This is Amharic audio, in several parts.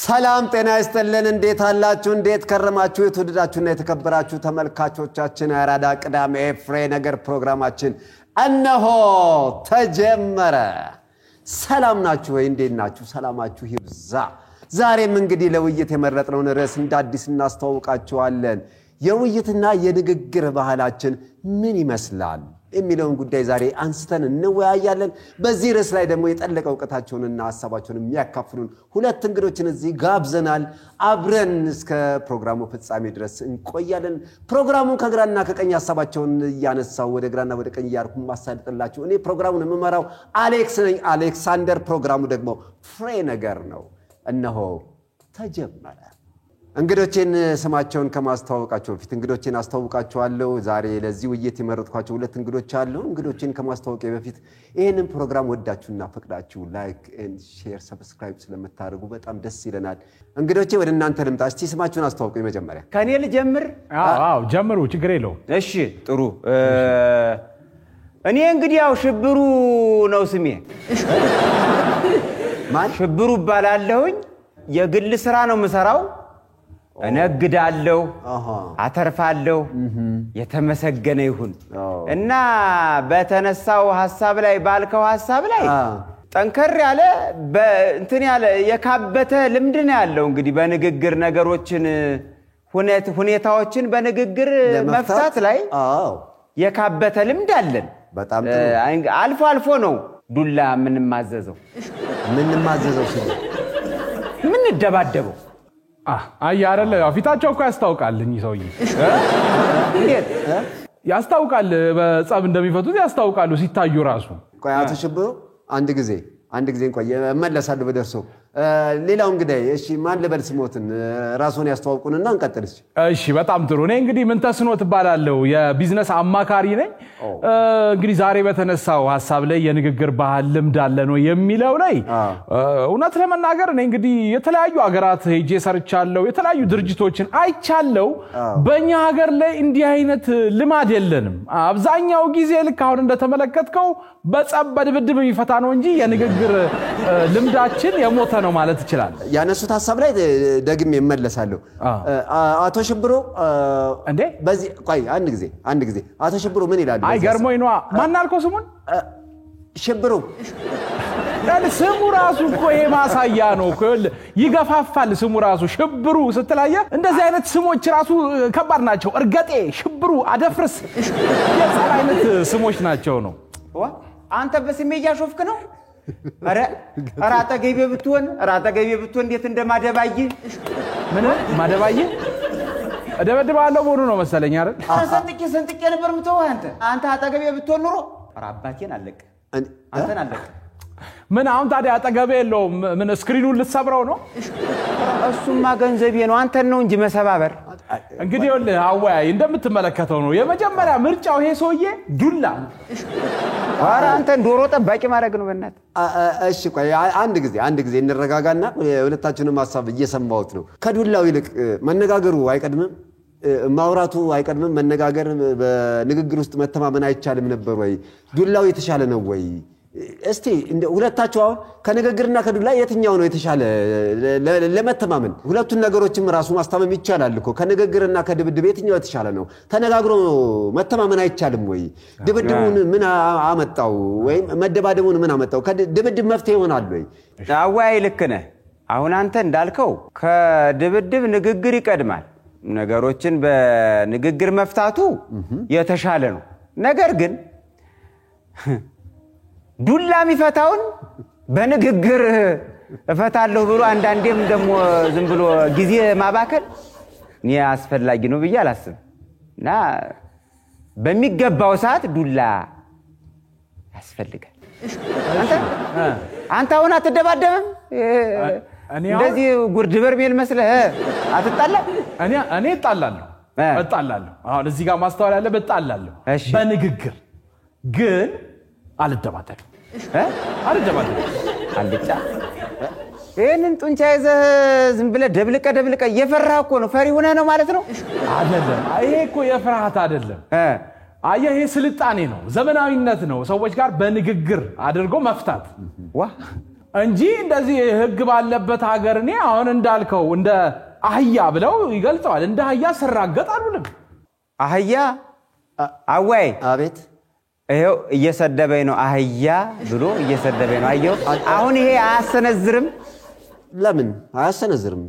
ሰላም ጤና ይስጥልን እንዴት አላችሁ እንዴት ከረማችሁ የተወደዳችሁና የተከበራችሁ ተመልካቾቻችን አራዳ ቅዳሜ ፍሬ ነገር ፕሮግራማችን እነሆ ተጀመረ ሰላም ናችሁ ወይ እንዴት ናችሁ ሰላማችሁ ይብዛ ዛሬም እንግዲህ ለውይይት የመረጥነውን ርዕስ እንዳዲስ እናስተዋውቃችኋለን የውይይትና የንግግር ባህላችን ምን ይመስላል የሚለውን ጉዳይ ዛሬ አንስተን እንወያያለን በዚህ ርዕስ ላይ ደግሞ የጠለቀ ዕውቀታቸውንና ሐሳባቸውን የሚያካፍሉን ሁለት እንግዶችን እዚህ ጋብዘናል አብረን እስከ ፕሮግራሙ ፍጻሜ ድረስ እንቆያለን ፕሮግራሙን ከግራና ከቀኝ ሐሳባቸውን ያነሳው ወደ ግራና ወደ ቀኝ ያርኩ ማሳልጥላችሁ እኔ ፕሮግራሙን የምመራው አሌክስ ነኝ አሌክሳንደር ፕሮግራሙ ደግሞ ፍሬ ነገር ነው እነሆ ተጀመረ እንግዶቼን ስማቸውን ከማስተዋወቃቸው በፊት እንግዶቼን አስተዋውቃቸዋለሁ ዛሬ ለዚህ ውይይት የመረጥኳቸው ሁለት እንግዶች አሉ እንግዶቼን ከማስተዋወቄ በፊት ይሄንን ፕሮግራም ወዳችሁና ፈቅዳችሁ ላይክ ኤንድ ሼር ሰብስክራይብ ስለምታደርጉ በጣም ደስ ይለናል እንግዶቼ ወደ እናንተ ልምጣ እስቲ ስማችሁን አስተዋውቁኝ መጀመሪያ ከኔ ልጀምር አዎ ጀምሩ ችግር የለው እሺ ጥሩ እኔ እንግዲህ ያው ሽብሩ ነው ስሜ ማን ሽብሩ ባላለሁኝ የግል ስራ ነው መሰራው እነግዳለሁ አተርፋለሁ የተመሰገነ ይሁን እና በተነሳው ሐሳብ ላይ ባልከው ሐሳብ ላይ ጠንከር ያለ እንትን ያለ የካበተ ልምድ ነው ያለው እንግዲህ በንግግር ነገሮችን ሁኔታዎችን በንግግር መፍታት ላይ የካበተ ልምድ አለን በጣም ጥሩ አልፎ አልፎ ነው ዱላ ምን ማዘዘው ሲል ምን ደባደበው አይ አይደለ ፊታቸው እኮ ያስታውቃልኝ ሰውዬ ያስታውቃል በጻብ እንደሚፈቱት ያስታውቃሉ ሲታዩ ራሱ ቆይ አቶ ሽብሩ አንድ ጊዜ እንቆይ መለሳለሁ በደርሶ ሌላው እንግዲህ እሺ ማን ልበል ስሞትን ራስዎን ያስተዋውቁንና እንቀጥልስ እሺ በጣም ጥሩ እኔ እንግዲህ ምን ተስኖት ባላለው የቢዝነስ አማካሪ ነኝ እንግዲህ ዛሬ በተነሳው ሐሳብ ላይ የንግግር ባህል ልምድ አለ ነው የሚለው ላይ እውነት ለመናገር እኔ እንግዲህ የተለያዩ ሀገራት ሄጄ ሰርቻለሁ የተለያዩ ድርጅቶችን አይቻለሁ በእኛ ሀገር ላይ እንዲህ አይነት ልማድ የለንም አብዛኛው ጊዜ ልክ አሁን እንደተመለከትከው በጸብ በድብድብ የሚፈታ ነው እንጂ የንግግር ልምዳችን የሞተ ነው ማለት ይችላል ያነሱት ሐሳብ ላይ ደግሜ እመለሳለሁ አቶ ሽብሩ እንዴ በዚህ ቆይ አንድ ጊዜ አቶ ሽብሩ ምን ይላል አይ ገርሞኝ ነው ማን አልከው ስሙን ሽብሩ ስሙ ራሱ እኮ የማሳያ ነው እኮ ይገፋፋል ስሙ ራሱ ሽብሩ ስትላየ እንደዚህ አይነት ስሞች ራሱ ከባድ ናቸው እርገጤ ሽብሩ አደፍርስ የጻል አይነት ስሞች ናቸው ነው አንተ በስሜ ያሾፍክ ነው አረ አጠገቤ ብትሆን እንዴት እንደማደባይ ምን ማደባይ እደበድባለሁ ሞዱ ነው መሰለኝ አይደል ሰንጥቄ ነበር ምተው አንተ አጠገቤ ብትሆን ኑሮ አባቴን አለቀ አንተን አለቀ ምን አሁን ታዲያ አጠገቤ የለው ምን ስክሪኑን ልትሰብረው ነው እሱማ ገንዘቤ ነው አንተን ነው እንጂ መሰባበር እንግዲህ አወያይ እንደምትመለከተው ነው የመጀመሪያ ምርጫው ይሄ ሰውዬ ዱላ አረ አንተን ዶሮ ጠባቂ ማድረግ ነው በእናት እሺ ቆይ አንድ ጊዜ እንረጋጋና ሁለታችንም ሐሳብ እየሰማሁት ነው ከዱላው ይልቅ መነጋገሩ አይቀድምም ማውራቱ አይቀድምም መነጋገር በንግግር ውስጥ መተማመን አይቻልም ነበር ወይ ዱላው የተሻለ ነው ወይ እስቲ ሁለታችሁ አሁን ከንግግርና ከዱላ የትኛው ነው የተሻለ ለመተማመን ሁለቱን ነገሮችም ራሱ ማስተማመን ይቻላል እኮ ከንግግርና ከድብድብ የትኛው የተሻለ ነው ተነጋግሮ መተማመን አይቻልም ወይ ድብድቡን ምን አመጣው ወይ መደባደቡን ምን አመጣው ከድብድብ መፍትሄ ይሆናል ወይ አዋይ ልክ ነህ አሁን አንተ እንዳልከው ከድብድብ ንግግር ይቀድማል ነገሮችን በንግግር መፍታቱ የተሻለ ነው ነገር ግን ዱላ የሚፈታውን በንግግር እፈታለሁ ብሎ አንዳንዴም ደግሞ ዝም ብሎ ጊዜ ማባከል እኔ አስፈላጊ ነው ብዬ አላስብና በሚገባው ሰዓት ዱላ ያስፈልጋል አንተ አሁን አትደባደብም እንደዚህ ጉርድ በርሜል መስለህ አትጣላ እኔ እጣላለሁ አሁን እዚህ ጋር ማስተዋል ያለ በጣላለሁ በንግግር ግን አልደባደብም አልጫ ይሄንን ጡንቻ ይዘህ ዝም ብለህ ደብልቀ እየፈራህ እኮ ነው ፈሪ ሆነህ ነው ማለት ነው አይደለም ይሄ እኮ የፍርሃት አይደለም አየህ ይሄ ስልጣኔ ነው ዘመናዊነት ነው ሰዎች ጋር በንግግር አድርጎ መፍታት እንጂ እንደዚህ ህግ ባለበት ሀገር እኔ አሁን እንዳልከው እንደ አህያ ብለው ይገልጻዋል እንደ አህያ ሰራገጥ አሉልም አህያ አወይ አቤት ይሄው እየሰደበኝ ነው አህያ ብሎ እየሰደበኝ ነው አየው አሁን ይሄ አያሰነዝርም ለምን አያሰነዝርም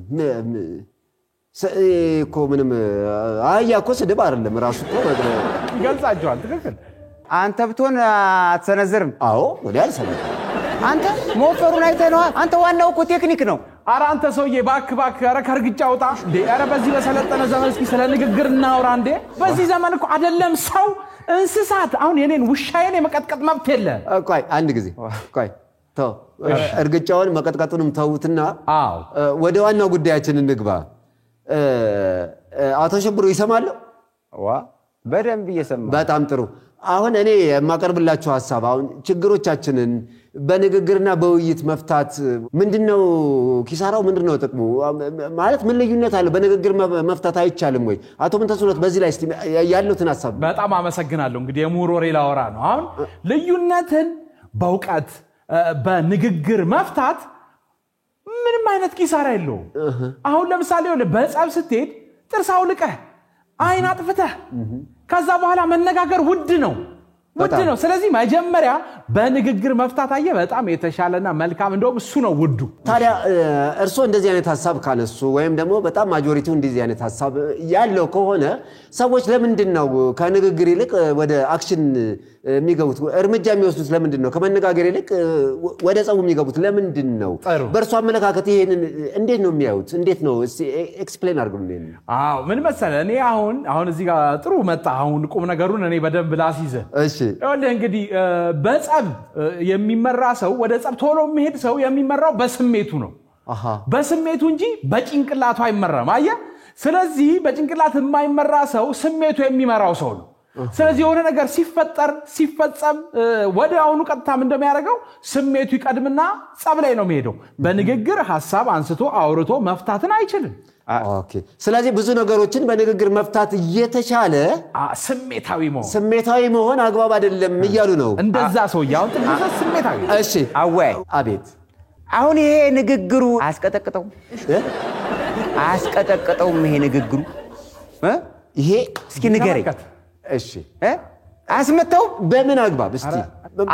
እኮ ምንም አህያ እኮ ስድብ አይደለም ራሱ እኮ ይገልጻቸዋል ትክክል አንተ ብትሆን አትሰነዝርም አዎ ወዲያ አልሰነዝርም አንተ ሞፈሩን አይተነዋ አንተ ዋናው እኮ ቴክኒክ ነው ኧረ አንተ ሰውዬ ባክ ኧረ ከርግጫ ወጣ እንዴ ኧረ በዚህ በሰለጠነ ዘመን እስኪ ስለ ንግግር እናውራ እንዴ በዚህ ዘመን እኮ አይደለም ሰው እንስሳት አሁን የኔን ውሻዬን የመቀጥቀጥ መብት የለ ቆይ አንድ ጊዜ ቆይ ተው እርግጫውን መቀጥቀጡንም ተውትና ወደ ዋናው ጉዳያችን እንግባ አቶ ሽብሩ ይሰማሉ በደንብ እየሰማ በጣም ጥሩ አሁን እኔ የማቀርብላችሁ ሐሳብ አሁን ችግሮቻችንን በንግግርና በውይይት መፍታት ምንድነው ኪሳራው ምንድነው ጥቅሙ ማለት ምን ልዩነት አለ በንግግር መፍታት አይቻልም ወይ አቶ ምንተስኖት በዚህ ላይ እስቲ ያሉትን ሐሳብ በጣም አመሰግናለሁ እንግዲህ የምሁር ወሬ ላወራ ነው አሁን ልዩነትን በእውቀት በንግግር መፍታት ምንም አይነት ኪሳራ የለውም አሁን ለምሳሌ በጸብ ስትሄድ ጥርስ አውልቀህ አይን አጥፍተህ ከዛ በኋላ መነጋገር ውድ ነው ስለዚህ መጀመሪያ በንግግር መፍታት አየ በጣም የተሻለና መልካም እንደውም እሱ ነው ውዱ ታዲያ እርሶ እንደዚህ አይነት ሐሳብ ካነሱ ወይም ደግሞ በጣም ማጆሪቲው እንደዚህ አይነት ሐሳብ ያለው ከሆነ ሰዎች ለምንድነው ከንግግር ይልቅ ወደ አክሽን የሚገቡት እርምጃ የሚወስዱት ለምንድነው ከመነጋገር ይልቅ ወደ ጸቡ የሚገቡት ለምንድነው በእርሶ አመለካከት ይሄንን እንዴት ነው የሚያዩት እንዴት ነው እስቲ ኤክስፕሌን አድርጉልኝ አዎ ምን መሰለህ እኔ አሁን እዚህ ጋር ጥሩ መጣ አሁን ቁም ነገሩን እኔ በደንብ ላስይዘ እሺ እንግዲህ በጸብ የሚመራ ሰው ወደ ጸብ ቶሎ የሚሄድ ሰው የሚመራው በስሜቱ ነው በስሜቱ እንጂ በጭንቅላቱ አይመራም አየ ስለዚህ በጭንቅላት የማይመራ ሰው ስሜቱ የሚመራው ሰው ነው ስለዚህ የሆነ ነገር ሲፈጸም ወዲያውኑ ቀጥታም እንደሚያደርገው ስሜቱ ይቀድምና ጸብ ላይ ነው የሚሄደው በንግግር ሐሳብ አንስቶ አውርቶ መፍታትን አይችልም ኦኬ ስለዚህ ብዙ ነገሮችን በንግግር መፍታት እየተቻለ ስሜታዊ መሆን አግባብ አይደለም ይያሉ ነው እንደዛ ሰው ያው ጥንት ስሜታዊ እሺ አወይ አቤት አሁን ይሄ ንግግሩ አስቀጠቀጠው ይሄ ንግግሩ ይሄ እስኪ ንገረኝ እሺ አስመጣው በምን አግባብ እስቲ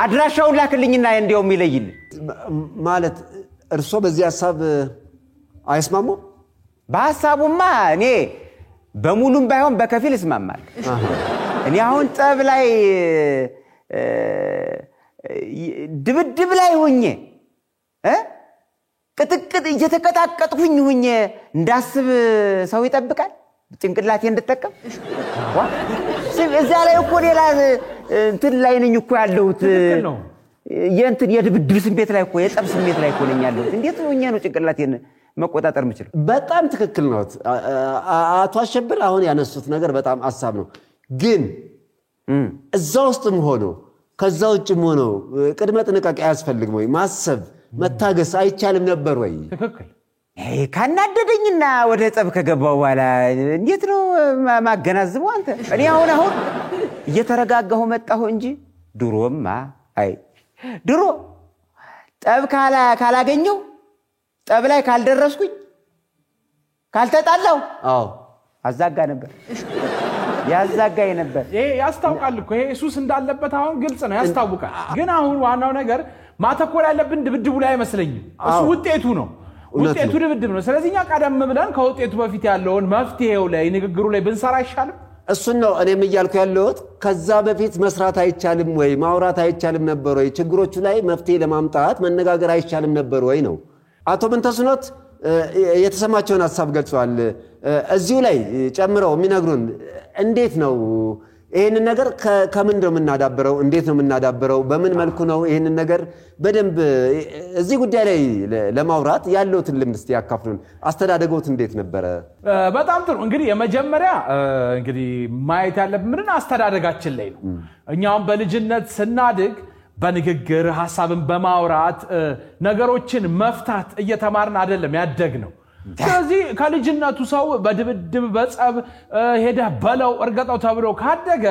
አድራሻውን ላክልኝና እንዲያውም ይለይልኝ ማለት እርሶ በዚህ ሐሳብ አይስማሙ በሐሳቡማ እኔ በሙሉም ባይሆን በከፊል እስማማል እኔ አሁን ጠብ ላይ ድብድብ ላይ ሆኜ ቅጥቅጥ እየተቀጣቀጥኩኝ ሆኜ እንዳስብ ሰው ይጠብቃል ጭንቅላቴ እንድጠቀም እዛ ላይ እኮ ሌላ እንትን ላይ ነኝ እኮ ያለሁት የድብድብ ስሜት ላይ እኮ የጠብ ስሜት ላይ እኮ ነኝ ያለሁት እንዴት ነው ጭንቅላቴን መቆጣጠር ምችል በጣም ትክክል ነው አቶ አሸብር አሁን ያነሱት ነገር በጣም ሐሳብ ነው ግን እዛው ውስጥም ሆኖ ከዛው ውጭም ሆኖ ቅድመ ጥንቃቄ ያስፈልግም ወይ ማሰብ መታገስ አይቻልም ነበር ወይ ትክክል ካናደደኝና ወደ ጸብ ከገባው በኋላ እንዴት ነው ማገናዝበው አንተ እኔ አሁን እየተረጋጋሁ መጣሁ እንጂ ድሮማ ድሮ ጠብ ካላገኘው ጠብ ላይ ካልደረስኩኝ ካልተጣላው አዛጋ ነበር ያዛጋይ ነበር ይሄ ያስታውቃል እኮ ይሄ ሱስ እንዳለበት አሁን ግልጽ ነው ያስታውቃል ግን አሁን ዋናው ነገር ማተኮር ያለብን ድብድቡ ላይ አይመስለኝም እሱ ውጤቱ ነው ውጤቱ ድብድብ ነው ስለዚህኛ ቀደም ብለን ከውጤቱ በፊት ያለውን መፍትሄው ላይ ንግግሩ ላይ ብንሰራ አይሻልም እሱን ነው እኔም እያልኩ ያለሁት ከዛ በፊት መስራት አይቻልም ወይ ማውራት አይቻልም ነበር ወይ ችግሮቹ ላይ መፍትሄ ለማምጣት መነጋገር አይቻልም ነበር ወይ ነው አቶ ምንተስኖት የተሰማቸውን ሐሳብ ገልጸዋል እዚሁ ላይ ጨምረው የሚነግሩን እንዴት ነው ይሄን ነገር ከምን ነው የምናዳብረው እንዴት ነው የምናዳብረው በምን መልኩ ነው ይሄን ነገር በደንብ እዚህ ጉዳይ ላይ ለማውራት ያለውትን ልምድ እስቲ ያካፍሉን አስተዳደጎት እንዴት ነበር በጣም ጥሩ እንግዲህ የመጀመሪያ እንግዲህ ማየት ያለብን ምንድን አስተዳደጋችን ላይ ነው እኛም በልጅነት ስናድግ በንግግር ሐሳብን በማውራት ነገሮችን መፍታት እየተማርን አይደለም ያደግነው ስለዚህ ከልጅነቱ ሰው በድብድብ በጸብ ሄደ በለው እርገጣው ተብሎ ካደገ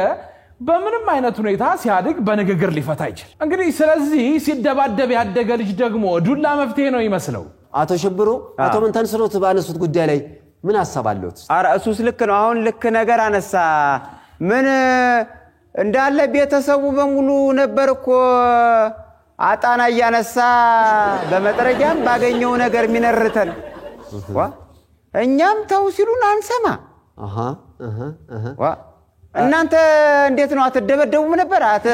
በምንም አይነት ሁኔታ ሲያድግ በንግግር ሊፈታ ይችላል። እንግዲህ ስለዚህ ሲደባደብ ያደገ ልጅ ደግሞ ዱላ መፍትሄ ነው ይመስለው። አቶ ሽብሩ አቶ ምንተስኖት ባነሱት ጉዳይ ላይ ምን አሳባለሁት? ኧረ እሱስ ልክ ነው። አሁን ልክ ነገር አነሳ። ምን እንዳለ ቤተሰቡ በሙሉ ነበር እኮ አጣና ያነሳ በመጥረጃም ባገኘው ነገር ሚነርተን እኛም ተው ሲሉን አንሰማ። እናንተ እንዴት ነው አትደበደቡም ነበር? አንተ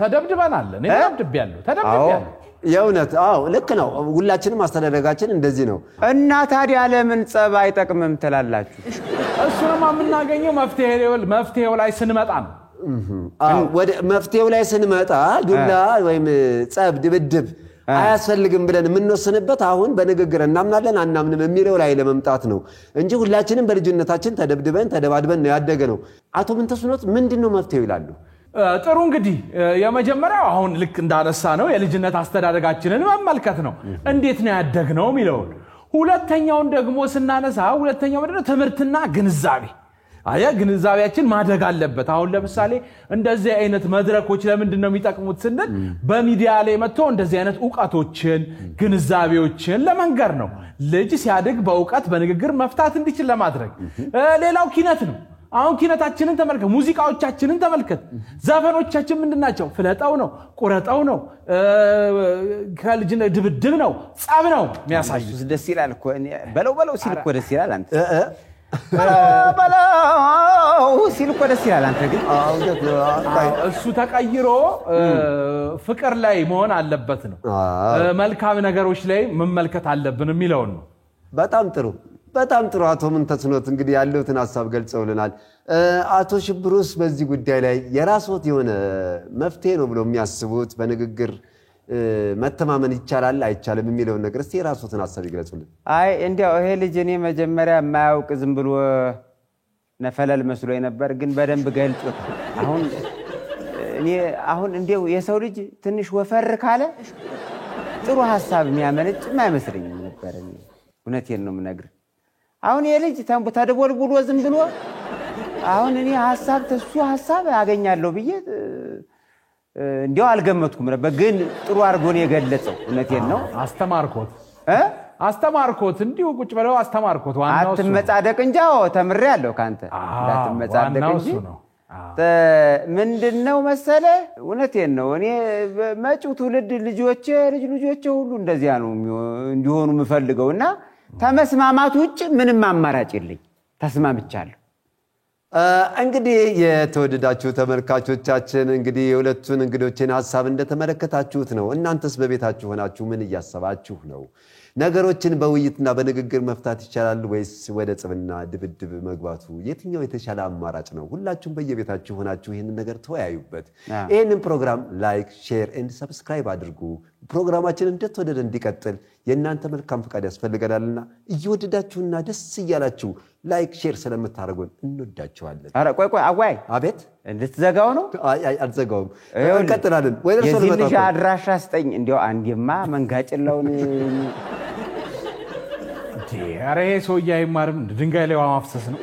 ተደብድበናል። እኔ ተደብድቤያለሁ። የእውነት ልክ ነው። ሁላችንም አስተዳደጋችን እንደዚህ ነው። እና ታዲያ ለምን ጸብ አይጠቅምም ትላላችሁ? እሱንም የምናገኘው መፍትሄው ላይ ስንመጣ ነው። ወደ መፍትሄው ላይ ስንመጣ ዱላ ወይም ጸብ ድብድብ አያስፈልግም ብለን የምንወስንበት አሁን በንግግር እናምናለን አናምንም የሚለው ላይ ለመምጣት ነው እንጂ ሁላችንም በልጅነታችን ተደብድበን ተደባድበን ነው ያደገ ነው። አቶ ምንተስኖት ምንድነው መፍትሄው ይላሉ? ጥሩ እንግዲህ የመጀመሪያው አሁን ልክ እንዳነሳ ነው የልጅነት አስተዳደጋችንን መመልከት ነው። እንዴት ነው ያደግነው የሚለው። ሁለተኛውን ደግሞ ስናነሳ ሁለተኛው ምንድነው? ትምህርትና ግንዛቤ። ግንዛቤያችን ማደግ አለበት። አሁን ለምሳሌ እንደዚህ አይነት መድረኮች ለምንድን ነው የሚጠቅሙት ስንል በሚዲያ ላይ መጥቶ እንደዚህ አይነት ዕውቀቶችን ግንዛቤዎችን ለመንገር ነው። ልጅ ሲያድግ በዕውቀት በንግግር መፍታት እንዲችል ለማድረግ። ሌላው ኪነት ነው። አሁን ኪነታችንን ተመልከት፣ ሙዚቃዎቻችንን ተመልከት። ዘፈኖቻችን ምንድናቸው? ፍለጠው ነው፣ ቁረጠው ነው፣ ከልጅነት ድብድብ ነው፣ ጸብ ነው የሚያሳዩ። ደስ ይላል እኮ በለው ሲል እኮ ደስ ይላል። አንተ በለው ሲል እኮ ደስ ይላል። አንተ ግን እሱ ተቀይሮ ፍቅር ላይ መሆን አለበት ነው። መልካም ነገሮች ላይ መመልከት አለብን የሚለው ነው። በጣም ጥሩ አቶ ምንተስኖት እንግዲህ ያለውትን ሐሳብ ገልጸውልናል። አቶ ሽብሩስ በዚህ ጉዳይ ላይ የራስዎት የሆነ መፍትሄ ነው ብሎ የሚያስቡት በንግግር መተማመን ይቻላል አይቻልም የሚለው ነገር እስቲ የራስዎትን ሐሳብ ይግለጹልን። እንዴው ይሄ ልጅ እኔ መጀመሪያ የማያውቅ ዝም ብሎ ነፈለል መስሎኝ ነበር፣ ግን በደንብ ገልጾት አሁን እንዴው የሰው ልጅ ትንሽ ወፈር ካለ ጥሩ ሐሳብ የሚያመነጭ አይመስልኝ ነበር። እውነቴን ነው የምነግርህ። አሁን የልጅ ተደቦልቡሎ ዝም ብሎ አሁን እኔ ተሱ ሐሳብ ያገኛለሁ ብዬ እንዴው አልገመትኩም ነበር፣ ግን ጥሩ አርጎ ነው የገለጸው። እውነቴን ነው። አስተማርኮት እንዲሁ ቁጭ ብለው አስተማርኮት። ዋናው አትመጻደቅ እንጂ ተምሬያለሁ ካንተ እንዳትመጻደቅ እንጂ ምንድነው መሰለ። እውነቴን ነው። እኔ መጪው ትውልድ ልጆቼ ሁሉ እንደዚያ ነው እንዲሆኑ የምፈልገውና ተመስማማት ውጭ ምንም አማራጭ የለኝ። ተስማምቻለሁ። እንግዲህ የተወደዳችሁ ተመልካቾቻችን እንግዲህ የሁለቱን እንግዶችን ሐሳብ እንደተመለከታችሁት ነው። እናንተስ በቤታችሁ ሆናችሁ ምን እያሰባችሁ ነው? ነገሮችን በውይይትና በንግግር መፍታት ይቻላል ወይስ ወደ ጽብና ድብድብ መግባቱ የትኛው የተሻለ አማራጭ ነው? ሁላችሁም በየቤታችሁ ሆናችሁ ይሄንን ነገር ተወያዩበት። ይሄንን ፕሮግራም ላይክ፣ ሼር ኤንድ ሰብስክራይብ አድርጉ። ፕሮግራማችን እንደተወደደ እንዲቀጥል የእናንተ መልካም ፈቃድ ያስፈልገናልና እየወደዳችሁና ደስ እያላችሁ ላይክ ሼር ስለምታደርጉን እንወዳችኋለን። አረ ቆይ አዋይ አቤት እንድትዘጋው ነው? አልዘጋውም። እንቀጥላለን። ወይ ደርሶ ነው የዚህ አድራሻ ስጠኝ። እንዴው አንዴማ መንጋጭላውን ኧረ ይሄ ሰውዬ አይማርም። ድንጋይ ላይ ውሃ ማፍሰስ ነው።